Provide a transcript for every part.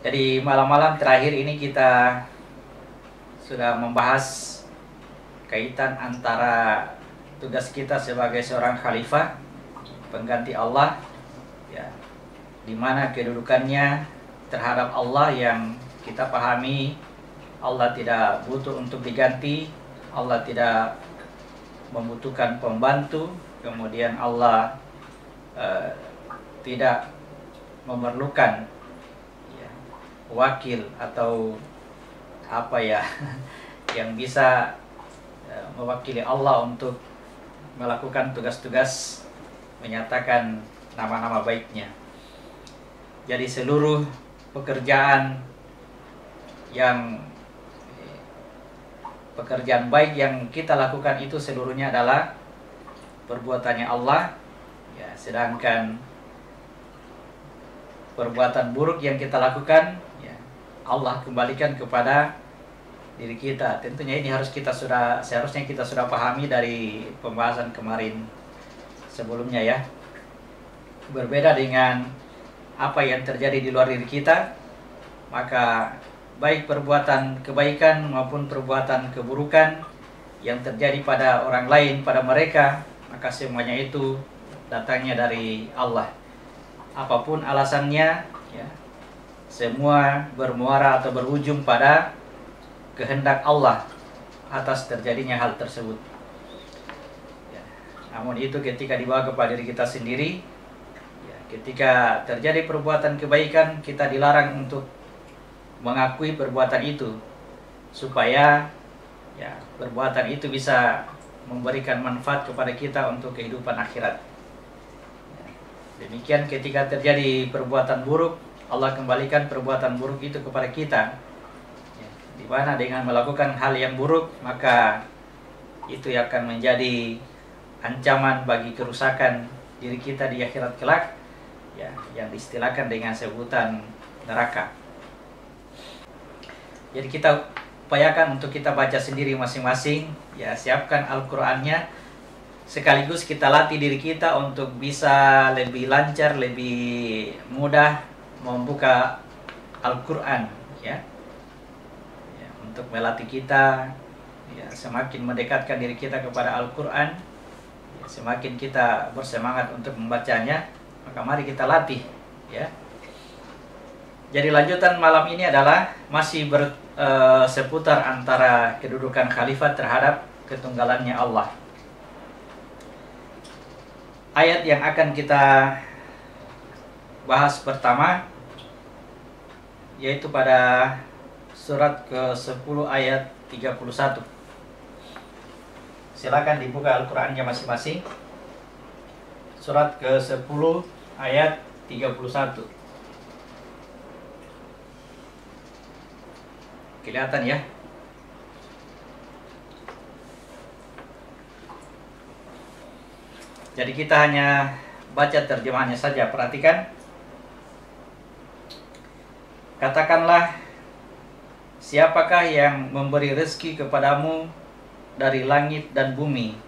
Jadi malam-malam terakhir ini kita sudah membahas kaitan antara tugas kita sebagai seorang khalifah, pengganti Allah, ya, di mana kedudukannya terhadap Allah yang kita pahami. Allah tidak butuh untuk diganti, Allah tidak membutuhkan pembantu, kemudian Allah tidak memerlukan wakil atau apa ya yang bisa mewakili Allah untuk melakukan tugas-tugas menyatakan nama-nama baiknya. Jadi seluruh pekerjaan baik yang kita lakukan itu seluruhnya adalah perbuatannya Allah, ya, sedangkan perbuatan buruk yang kita lakukan, ya, Allah kembalikan kepada diri kita. Tentunya ini seharusnya kita sudah pahami dari pembahasan kemarin sebelumnya, ya. Berbeda dengan apa yang terjadi di luar diri kita, maka baik perbuatan kebaikan maupun perbuatan keburukan yang terjadi pada orang lain, pada mereka, maka semuanya itu datangnya dari Allah. Apapun alasannya, ya, semua bermuara atau berujung pada kehendak Allah atas terjadinya hal tersebut, ya. Namun itu ketika dibawa kepada diri kita sendiri, ya, ketika terjadi perbuatan kebaikan, kita dilarang untuk mengakui perbuatan itu, supaya, ya, perbuatan itu bisa memberikan manfaat kepada kita untuk kehidupan akhirat. Demikian ketika terjadi perbuatan buruk, Allah kembalikan perbuatan buruk itu kepada kita, ya, di mana dengan melakukan hal yang buruk, maka itu akan menjadi ancaman bagi kerusakan diri kita di akhirat kelak, ya, yang diistilahkan dengan sebutan neraka. Jadi kita upayakan untuk kita baca sendiri masing-masing, ya, siapkan Al-Qur'annya, sekaligus kita latih diri kita untuk bisa lebih lancar, lebih mudah membuka Al-Qur'an, ya. Ya, untuk melatih kita, ya, semakin mendekatkan diri kita kepada Al-Qur'an, ya, semakin kita bersemangat untuk membacanya, maka mari kita latih, ya. Jadi lanjutan malam ini adalah masih seputar antara kedudukan khalifah terhadap ketunggalannya Allah. Ayat yang akan kita bahas pertama yaitu pada surat ke-10 ayat 31. Silakan dibuka Al-Qur'annya masing-masing. Surat ke-10 ayat 31. Kelihatan, ya? Jadi kita hanya baca terjemahannya saja. Perhatikan. Katakanlah, siapakah yang memberi rezeki kepadamu dari langit dan bumi?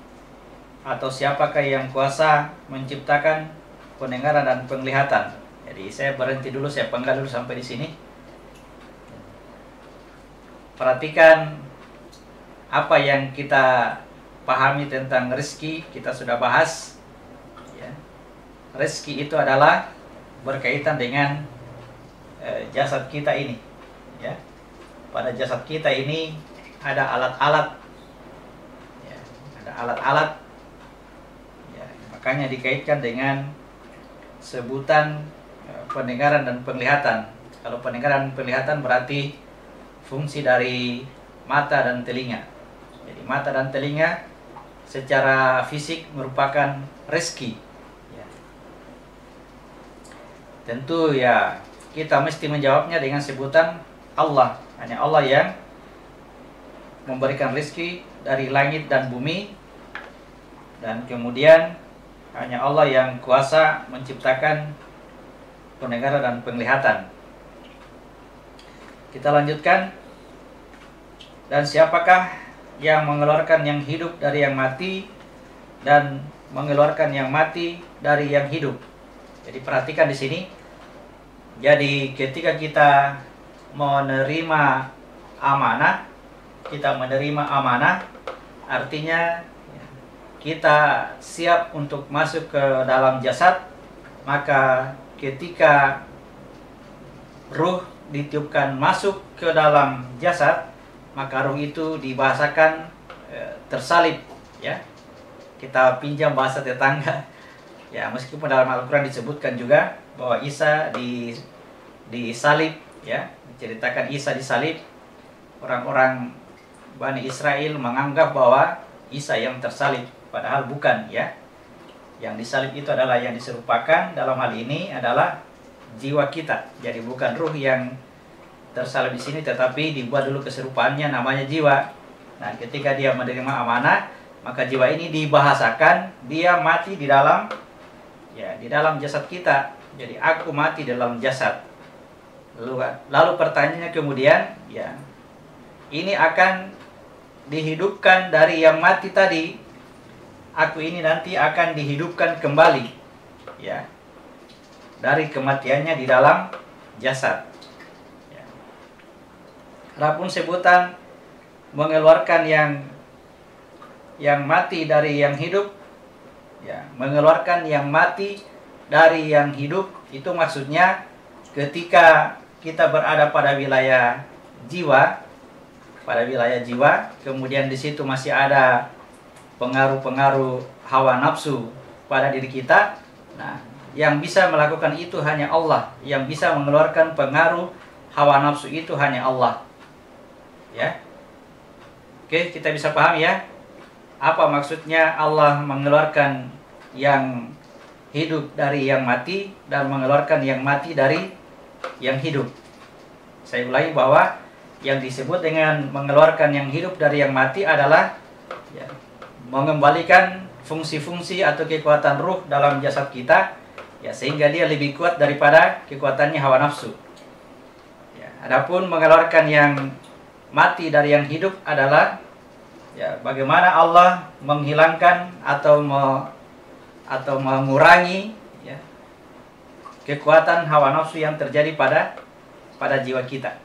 Atau siapakah yang kuasa menciptakan pendengaran dan penglihatan? Jadi saya berhenti dulu, saya penggal dulu sampai di sini. Perhatikan apa yang kita pahami tentang rezeki, kita sudah bahas, ya. Rezeki itu adalah berkaitan dengan jasad kita ini, ya. Pada jasad kita ini ada alat-alat, ya, ada alat-alat, ya, makanya dikaitkan dengan sebutan pendengaran dan penglihatan. Kalau pendengaran dan penglihatan berarti fungsi dari mata dan telinga. Jadi mata dan telinga secara fisik merupakan rezeki, ya. Tentu, ya, kita mesti menjawabnya dengan sebutan Allah. Hanya Allah yang memberikan rezeki dari langit dan bumi, dan kemudian hanya Allah yang kuasa menciptakan pendengaran dan penglihatan. Kita lanjutkan. Dan siapakah yang mengeluarkan yang hidup dari yang mati dan mengeluarkan yang mati dari yang hidup? Jadi perhatikan di sini, Jadi ketika kita menerima amanah, artinya kita siap untuk masuk ke dalam jasad. Maka ketika ruh ditiupkan masuk ke dalam jasad, maka ruh itu dibahasakan tersalib, ya. Kita pinjam bahasa tetangga, ya, meskipun dalam Al-Quran disebutkan juga bahwa Isa disalib, ya, diceritakan Isa disalib. Orang-orang Bani Israel menganggap bahwa Isa yang tersalib, padahal bukan, ya. Yang disalib itu adalah yang diserupakan dalam hal ini adalah jiwa kita. Jadi bukan ruh yang tersalib di sini, tetapi dibuat dulu keserupaannya namanya jiwa. Nah, ketika dia menerima amanah, maka jiwa ini dibahasakan dia mati di dalam, ya, di dalam jasad kita. Jadi aku mati dalam jasad. Lalu pertanyaannya kemudian, ya, ini akan dihidupkan dari yang mati tadi. Aku ini nanti akan dihidupkan kembali, ya, dari kematiannya di dalam jasad. Ya. Adapun sebutan mengeluarkan yang mati dari yang hidup, ya, mengeluarkan yang mati dari yang hidup, itu maksudnya ketika kita berada pada wilayah jiwa, kemudian di situ masih ada pengaruh-pengaruh hawa nafsu pada diri kita. Nah, yang bisa melakukan itu hanya Allah, yang bisa mengeluarkan pengaruh hawa nafsu itu hanya Allah, ya. Oke, kita bisa paham, ya, apa maksudnya Allah mengeluarkan yang hidup dari yang mati dan mengeluarkan yang mati dari yang hidup. Saya ulangi bahwa yang disebut dengan mengeluarkan yang hidup dari yang mati adalah, ya, mengembalikan fungsi-fungsi atau kekuatan ruh dalam jasad kita, ya, sehingga dia lebih kuat daripada kekuatannya hawa nafsu. Ya, adapun mengeluarkan yang mati dari yang hidup adalah, ya, bagaimana Allah menghilangkan atau mengurangi, ya, kekuatan hawa nafsu yang terjadi pada jiwa kita.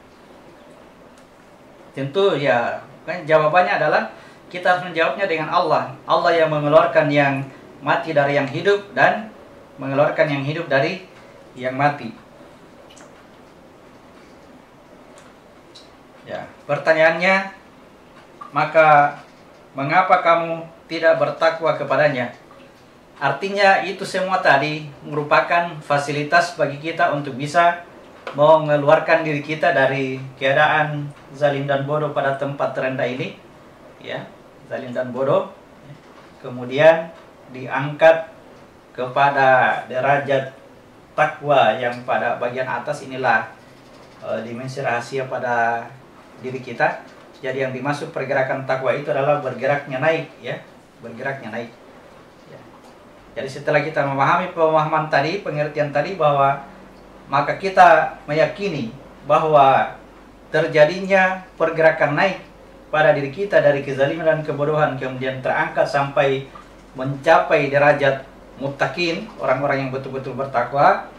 Tentu, ya, kan jawabannya adalah kita harus menjawabnya dengan Allah. Allah yang mengeluarkan yang mati dari yang hidup dan mengeluarkan yang hidup dari yang mati. Ya, pertanyaannya, maka mengapa kamu tidak bertakwa kepadanya? Artinya itu semua tadi merupakan fasilitas bagi kita untuk bisa mengeluarkan diri kita dari keadaan zalim dan bodoh pada tempat terendah ini, ya, zalim dan bodoh, kemudian diangkat kepada derajat takwa yang pada bagian atas. Inilah dimensi rahasia pada diri kita. Jadi yang dimaksud pergerakan takwa itu adalah bergeraknya naik, ya, bergeraknya naik, ya. Jadi setelah kita memahami pemahaman tadi, pengertian tadi, bahwa maka kita meyakini bahwa terjadinya pergerakan naik pada diri kita dari kezaliman dan kebodohan, kemudian terangkat sampai mencapai derajat muttaqin, orang-orang yang betul-betul bertakwa,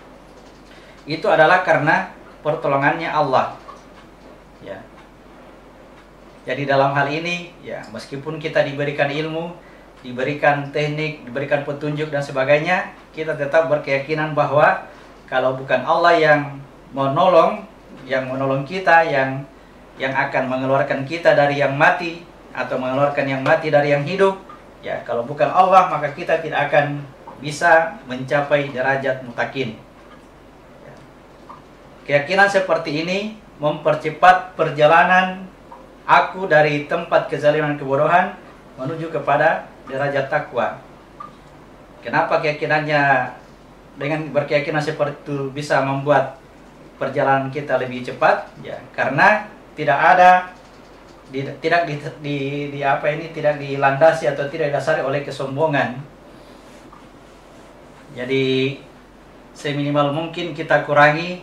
itu adalah karena pertolongannya Allah, ya. Jadi dalam hal ini, ya, meskipun kita diberikan ilmu, diberikan teknik, diberikan petunjuk dan sebagainya, kita tetap berkeyakinan bahwa kalau bukan Allah yang menolong kita, yang akan mengeluarkan kita dari yang mati atau mengeluarkan yang mati dari yang hidup, ya, kalau bukan Allah maka kita tidak akan bisa mencapai derajat muttaqin. Ya. Keyakinan seperti ini mempercepat perjalanan aku dari tempat kezaliman dan kebodohan menuju kepada derajat takwa. Kenapa keyakinannya, dengan berkeyakinan seperti itu bisa membuat perjalanan kita lebih cepat? Ya, karena tidak dilandasi atau tidak didasari oleh kesombongan. Jadi seminimal mungkin kita kurangi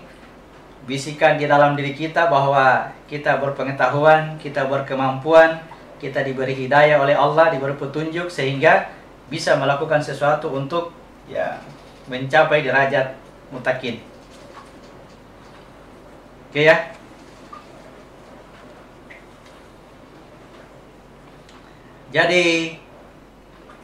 bisikan di dalam diri kita bahwa kita berpengetahuan, kita berkemampuan, kita diberi hidayah oleh Allah, diberi petunjuk sehingga bisa melakukan sesuatu untuk, ya, mencapai derajat muttaqin. Oke ya. Jadi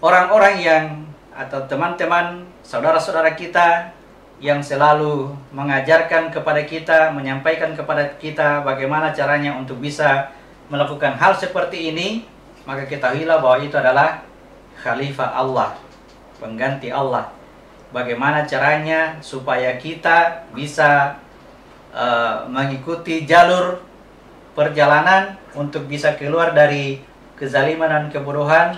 orang-orang yang atau teman-teman, saudara-saudara kita yang selalu mengajarkan kepada kita, menyampaikan kepada kita bagaimana caranya untuk bisa melakukan hal seperti ini, maka ketahuilah bahwa itu adalah khalifah Allah, pengganti Allah. Bagaimana caranya supaya kita bisa mengikuti jalur perjalanan untuk bisa keluar dari kezaliman dan kebodohan,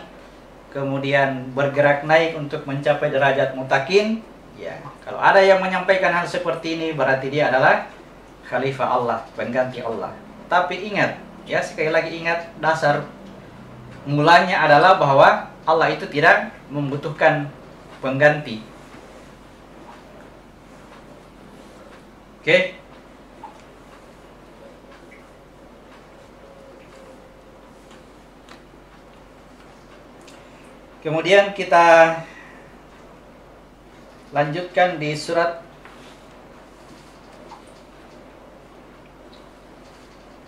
kemudian bergerak naik untuk mencapai derajat mutakin. Ya, kalau ada yang menyampaikan hal seperti ini, berarti dia adalah khalifah Allah, pengganti Allah. Tapi ingat, ya sekali lagi ingat, dasar mulanya adalah bahwa Allah itu tidak membutuhkan pengganti. Oke. Kemudian kita lanjutkan di surat,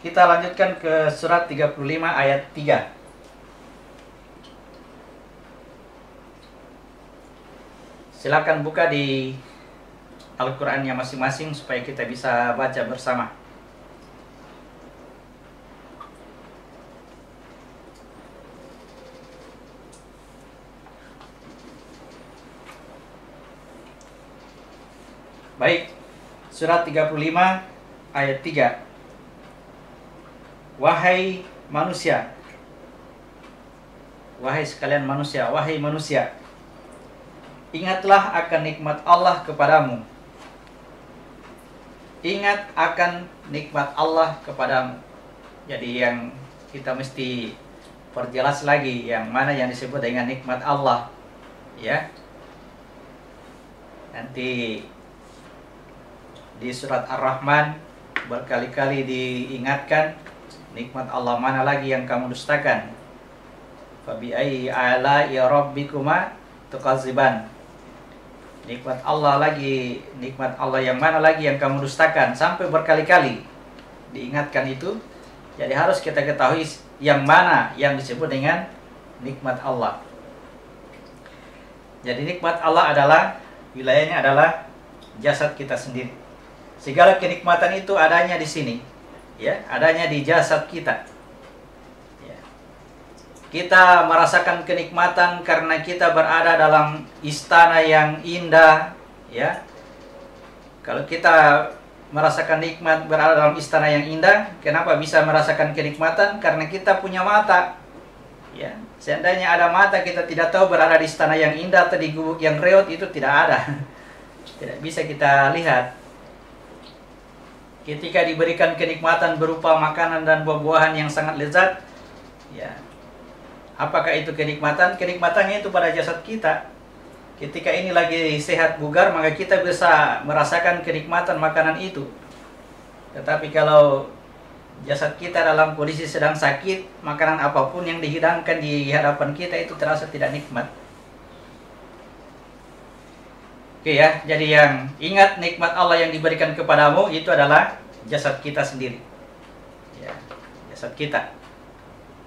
kita lanjutkan ke surat 35 ayat 3. Silakan buka di Al-Qur'annya masing-masing supaya kita bisa baca bersama. Baik, surat 35 ayat 3. Wahai manusia, wahai sekalian manusia, wahai manusia, ingatlah akan nikmat Allah kepadamu. Ingat akan nikmat Allah kepadamu. Jadi yang kita mesti perjelas lagi yang mana yang disebut dengan nikmat Allah, ya. Nanti di surat Ar-Rahman berkali-kali diingatkan nikmat Allah mana lagi yang kamu dustakan. Fabi ayyi ala'i rabbikuma tukadziban. Nikmat Allah lagi, nikmat Allah yang mana lagi yang kamu dustakan, sampai berkali-kali diingatkan itu. Jadi harus kita ketahui yang mana yang disebut dengan nikmat Allah. Jadi nikmat Allah adalah, wilayahnya adalah jasad kita sendiri. Segala kenikmatan itu adanya di sini, ya, adanya di jasad kita. Ya. Kita merasakan kenikmatan karena kita berada dalam istana yang indah, ya. Kalau kita merasakan nikmat berada dalam istana yang indah, kenapa bisa merasakan kenikmatan? Karena kita punya mata. Ya, seandainya ada mata, kita tidak tahu berada di istana yang indah atau di gubuk yang reot, itu tidak ada. Tidak bisa kita lihat. Ketika diberikan kenikmatan berupa makanan dan buah-buahan yang sangat lezat, ya, apakah itu kenikmatan? Kenikmatannya itu pada jasad kita. Ketika ini lagi sehat bugar, maka kita bisa merasakan kenikmatan makanan itu. Tetapi kalau jasad kita dalam kondisi sedang sakit, makanan apapun yang dihidangkan di hadapan kita itu terasa tidak nikmat. Oke ya, jadi yang ingat nikmat Allah yang diberikan kepadamu itu adalah jasad kita sendiri. Ya, jasad kita.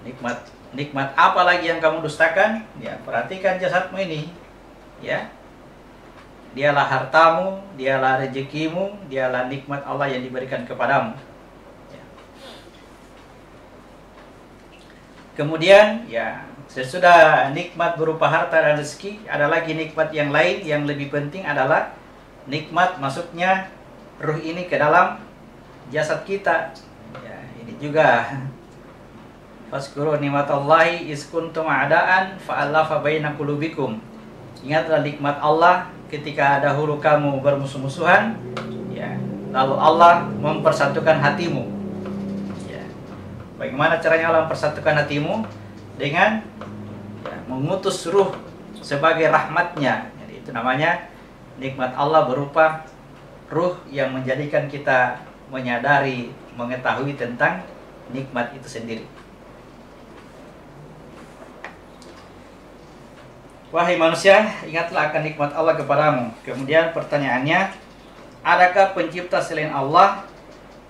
Nikmat apa lagi yang kamu dustakan? Ya, perhatikan jasadmu ini. Ya. Dialah hartamu, dialah rezekimu, dialah nikmat Allah yang diberikan kepadamu. Ya. Kemudian, ya, sesudah nikmat berupa harta dan rezeki, ada lagi nikmat yang lain yang lebih penting adalah nikmat masuknya ruh ini ke dalam jasad kita. Ya, ini juga Faskuru nikmatallahi is kuntum a'daan fa'alafa baina qulubikum. Ingatlah nikmat Allah ketika dahulu kamu bermusuh-musuhan, ya, lalu Allah mempersatukan hatimu. Ya. Bagaimana caranya Allah mempersatukan hatimu? Dengan mengutus ruh sebagai rahmatnya. Jadi itu namanya nikmat Allah berupa ruh yang menjadikan kita menyadari, mengetahui tentang nikmat itu sendiri. Wahai manusia, ingatlah akan nikmat Allah kepadamu. Kemudian pertanyaannya, adakah pencipta selain Allah?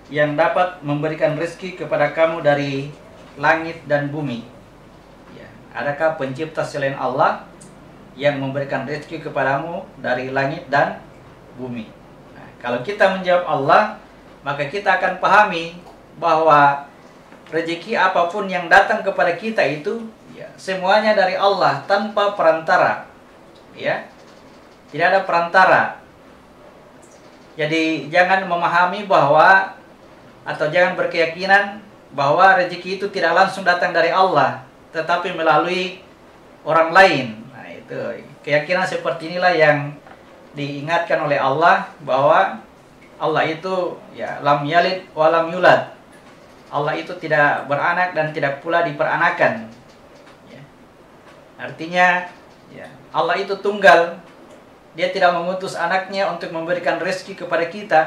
yang dapat memberikan rezeki kepada kamu dari langit dan bumi? Ya, adakah pencipta selain Allah yang memberikan rezeki kepadamu dari langit dan bumi? Nah, kalau kita menjawab Allah, maka kita akan pahami bahwa rezeki apapun yang datang kepada kita itu ya, semuanya dari Allah tanpa perantara. Ya, tidak ada perantara. Jadi jangan memahami bahwa atau jangan berkeyakinan bahwa rezeki itu tidak langsung datang dari Allah, tetapi melalui orang lain. Nah, itu keyakinan seperti inilah yang diingatkan oleh Allah, bahwa Allah itu ya lam yalid wa lam yulad. Allah itu tidak beranak dan tidak pula diperanakan. Ya. Artinya ya, Allah itu tunggal. Dia tidak mengutus anaknya untuk memberikan rezeki kepada kita.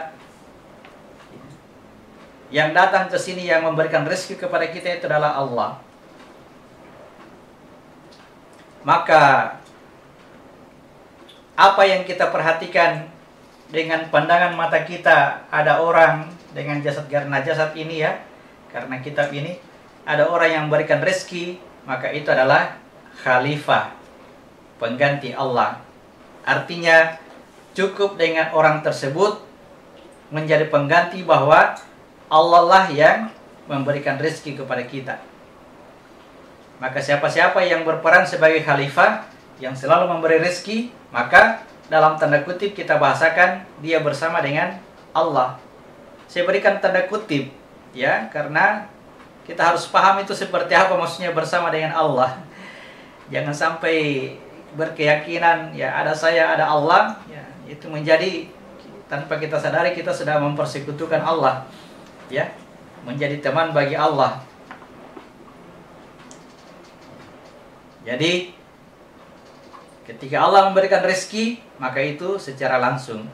Yang datang ke sini yang memberikan rezeki kepada kita itu adalah Allah. Maka apa yang kita perhatikan dengan pandangan mata kita, ada orang dengan jasad, karena jasad ini ya, karena kitab ini, ada orang yang memberikan rezeki, maka itu adalah khalifah, pengganti Allah. Artinya cukup dengan orang tersebut menjadi pengganti bahwa Allah lah yang memberikan rezeki kepada kita. Maka siapa-siapa yang berperan sebagai khalifah, yang selalu memberi rezeki, maka dalam tanda kutip kita bahasakan dia bersama dengan Allah. Saya berikan tanda kutip ya, karena kita harus paham itu seperti apa maksudnya bersama dengan Allah. Jangan sampai berkeyakinan ya ada saya, ada Allah, ya, itu menjadi tanpa kita sadari kita sudah mempersekutukan Allah, ya, menjadi teman bagi Allah. Jadi ketika Allah memberikan rezeki, maka itu secara langsung.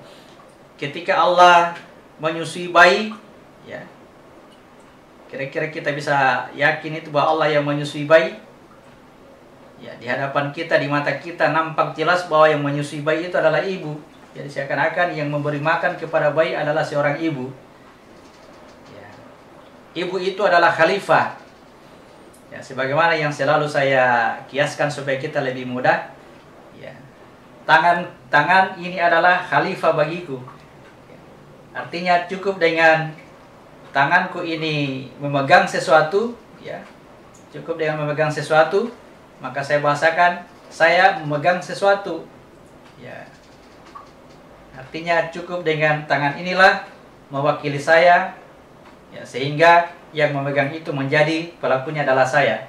Ketika Allah menyusui bayi, ya, kira-kira kita bisa yakin itu bahwa Allah yang menyusui bayi. Ya, di hadapan kita, di mata kita nampak jelas bahwa yang menyusui bayi itu adalah ibu. Jadi seakan-akan yang memberi makan kepada bayi adalah seorang ibu. Ya. Ibu itu adalah khalifah. Ya, sebagaimana yang selalu saya kiaskan supaya kita lebih mudah. Ya. Tangan ini adalah khalifah bagiku. Ya. Artinya cukup dengan tanganku ini memegang sesuatu, ya. Cukup dengan memegang sesuatu, maka saya bahasakan saya memegang sesuatu, ya. Artinya cukup dengan tangan inilah mewakili saya, ya, sehingga yang memegang itu menjadi pelakunya adalah saya.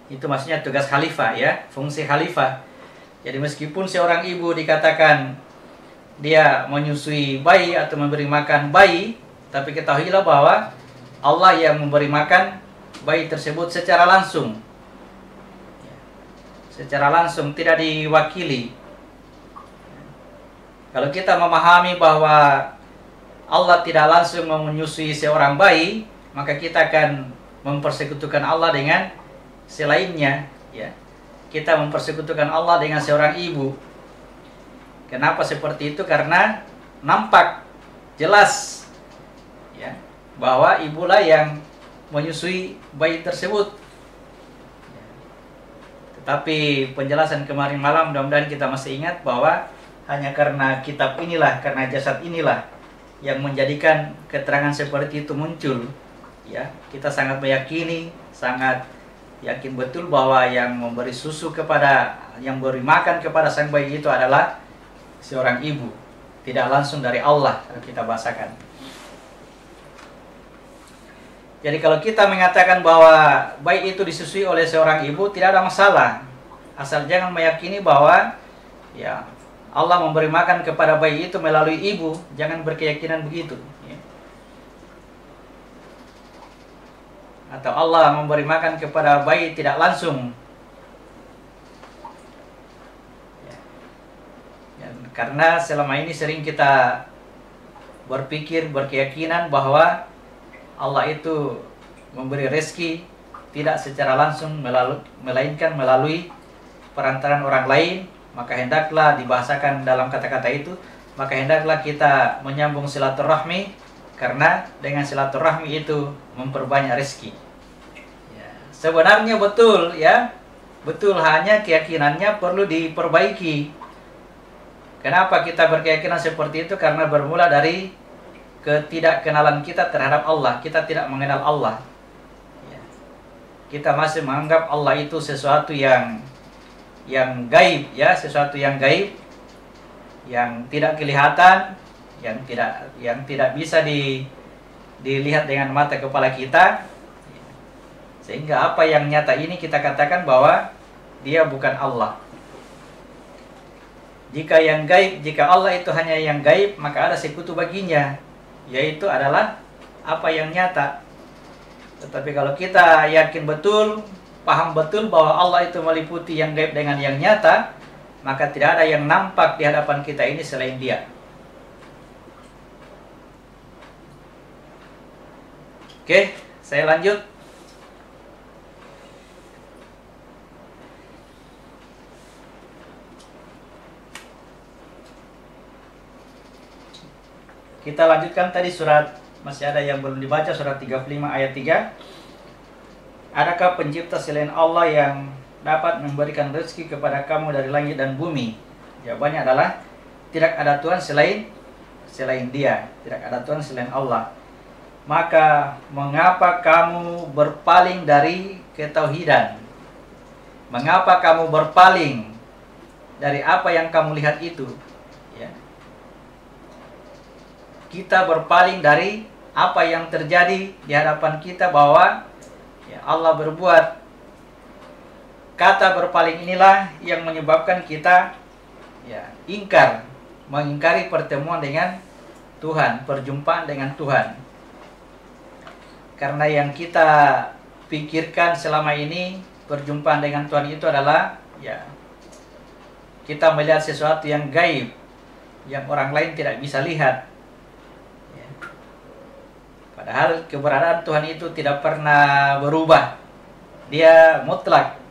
Itu maksudnya tugas khalifah, ya, fungsi khalifah. Jadi meskipun seorang ibu dikatakan dia menyusui bayi atau memberi makan bayi, tapi ketahuilah bahwa Allah yang memberi makan bayi tersebut secara langsung, secara langsung, tidak diwakili. Kalau kita memahami bahwa Allah tidak langsung menyusui seorang bayi, maka kita akan mempersekutukan Allah dengan selainnya, ya. Kita mempersekutukan Allah dengan seorang ibu. Kenapa seperti itu? Karena nampak jelas, ya, bahwa ibulah yang menyusui bayi tersebut. Tetapi penjelasan kemarin malam mudah-mudahan kita masih ingat bahwa hanya karena kitab inilah, karena jasad inilah yang menjadikan keterangan seperti itu muncul. Ya, kita sangat meyakini, sangat yakin betul bahwa yang memberi susu kepada, yang beri makan kepada sang bayi itu adalah seorang ibu, tidak langsung dari Allah, kalau kita bahasakan. Jadi kalau kita mengatakan bahwa bayi itu disusui oleh seorang ibu, tidak ada masalah. Asal jangan meyakini bahwa ya Allah memberi makan kepada bayi itu melalui ibu. Jangan berkeyakinan begitu, ya. Atau Allah memberi makan kepada bayi tidak langsung, ya. Karena selama ini sering kita berpikir, berkeyakinan bahwa Allah itu memberi rezeki tidak secara langsung, melainkan melalui perantaran orang lain. Maka hendaklah dibahasakan dalam kata-kata itu maka hendaklah kita menyambung silaturahmi, karena dengan silaturahmi itu memperbanyak rezeki. Ya, sebenarnya betul ya, betul, hanya keyakinannya perlu diperbaiki. Kenapa kita berkeyakinan seperti itu? Karena bermula dari ketidakkenalan kita terhadap Allah. Kita tidak mengenal Allah. Ya, kita masih menganggap Allah itu sesuatu yang gaib, ya, sesuatu yang gaib, yang tidak kelihatan, yang tidak bisa dilihat dengan mata kepala kita, sehingga apa yang nyata ini kita katakan bahwa dia bukan Allah. Jika yang gaib, jika Allah itu hanya yang gaib, maka ada sekutu baginya, yaitu adalah apa yang nyata. Tetapi kalau kita yakin betul, paham betul bahwa Allah itu meliputi yang gaib dengan yang nyata, maka tidak ada yang nampak di hadapan kita ini selain Dia. Oke, saya lanjut. Kita lanjutkan tadi surat, masih ada yang belum dibaca, surat 35 ayat 3. Adakah pencipta selain Allah yang dapat memberikan rezeki kepada kamu dari langit dan bumi? Jawabannya adalah tidak ada Tuhan selain Dia, tidak ada Tuhan selain Allah. Maka mengapa kamu berpaling dari ketauhidan? Mengapa kamu berpaling dari apa yang kamu lihat itu? Ya. Kita berpaling dari apa yang terjadi di hadapan kita, bahwa ya, Allah berbuat. Kata berpaling inilah yang menyebabkan kita ya mengingkari pertemuan dengan Tuhan, perjumpaan dengan Tuhan. Karena yang kita pikirkan selama ini, perjumpaan dengan Tuhan itu adalah ya, kita melihat sesuatu yang gaib, yang orang lain tidak bisa lihat. Ya. Padahal keberadaan Tuhan itu tidak pernah berubah, Dia mutlak.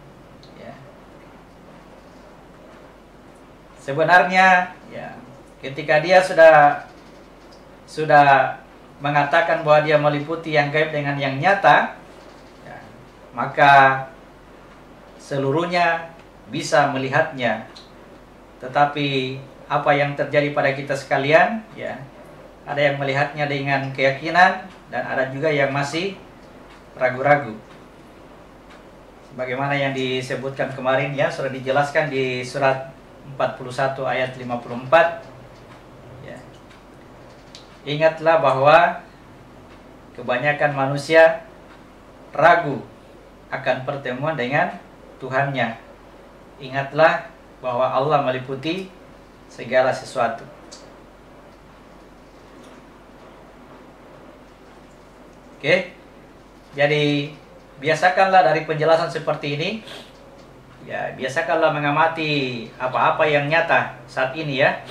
Sebenarnya ya, ketika Dia sudah mengatakan bahwa Dia meliputi yang gaib dengan yang nyata, ya, maka seluruhnya bisa melihatnya. Tetapi apa yang terjadi pada kita sekalian, ya, ada yang melihatnya dengan keyakinan dan ada juga yang masih ragu-ragu. Sebagaimana yang disebutkan kemarin, ya, sudah dijelaskan di surat 41 ayat 54. Ya. Ingatlah bahwa kebanyakan manusia ragu akan pertemuan dengan Tuhannya. Ingatlah bahwa Allah meliputi segala sesuatu. Oke. Jadi biasakanlah dari penjelasan seperti ini, ya, biasakanlah mengamati apa-apa yang nyata saat ini, ya.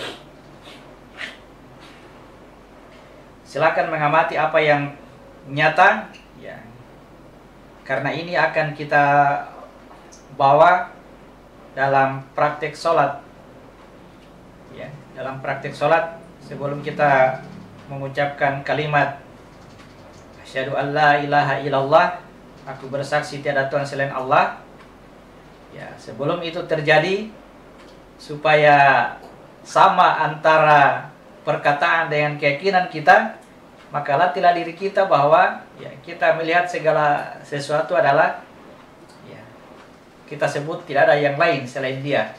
Silakan mengamati apa yang nyata, ya. Karena ini akan kita bawa dalam praktek sholat, ya. Dalam praktek sholat, sebelum kita mengucapkan kalimat asyhadu an la ilaha illallah, aku bersaksi tiada Tuhan selain Allah. Ya, sebelum itu terjadi, supaya sama antara perkataan dengan keyakinan kita, maka latihlah diri kita bahwa ya, kita melihat segala sesuatu adalah ya, kita sebut tidak ada yang lain selain Dia.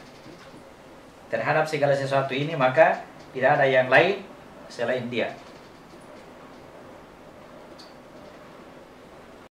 Terhadap segala sesuatu ini, maka tidak ada yang lain selain Dia.